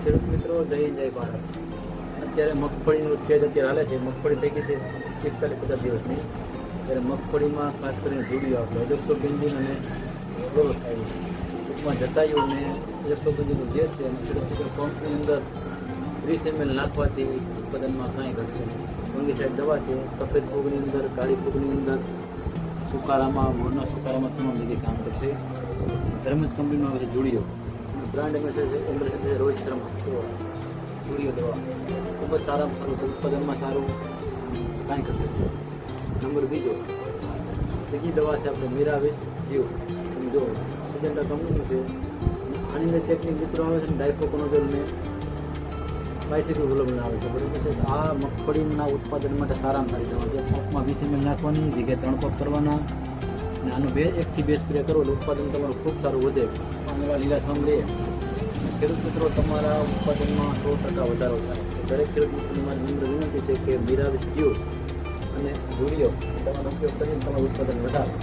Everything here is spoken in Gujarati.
ખેડૂત મિત્રો, જય ભારત. અત્યારે મગફળીનું સ્ટેજ અત્યારે હાલે છે. મગફળી થઈ ગઈ છે 45-50 દિવસની. ત્યારે મગફળીમાં ખાસ કરીને જોડીઓ આવતો એજસ્ટોબેન્ઝીન અને ક્લોરોથાઇન, ટૂંકમાં જતાયું અને એજસ્ટોબેન્ઝીનનું જે છે અને ખેડૂત પંપની અંદર 30 ml નાખવાથી ઉત્પાદનમાં કાંઈ ઘટશે નહીં. ફંગીસાઇડ દવા છે. સફેદ ફૂગની અંદર, કાળી ફૂગની અંદર, સુકારામાં, મોરના સુકારામાં તમામ જગ્યાએ કામ કરશે. ધર્મજ કંપનીમાં આવે છે જોડીઓ. બ્રાન્ડ એમ્બેસેડર છે રોહિત શર્મા. જોડીઓ દવા ખૂબ જ સારામાં સારું છે, ઉત્પાદનમાં સારું, કાંઈ કરશે. નંબર બીજી દવા છે આપણે મીરાવિસ યુ. તમે જો સિજન્ટા કંપનીનું છે. આની અંદર ટેકનિક મિત્રો આવે છે ને ડાયફોકોનોઝોલ ને બાયસિકલ ગુલાબના આવે છે. બરાબર છે. આ મગફળીના ઉત્પાદન માટે સારામાં સારી દવા છે. પંપમાં 20 ml નાખવાની, વીઘે 3 પંપ કરવાના અને આનું 1 થી 2 સ્પ્રે કરો એટલે ઉત્પાદન તમારું ખૂબ સારું વધે. પાણીવા લીલાછમ લે. ખેડૂત મિત્રો, તમારા ઉત્પાદનમાં 100% વધારો થાય. દરેક ખેડૂત મિત્રોની મારી નમ્ર વિનંતી છે કે મીરાવિસ યુ અને જોડીઓ તમારો ઉપયોગ કરીને તમારું ઉત્પાદન વધારો.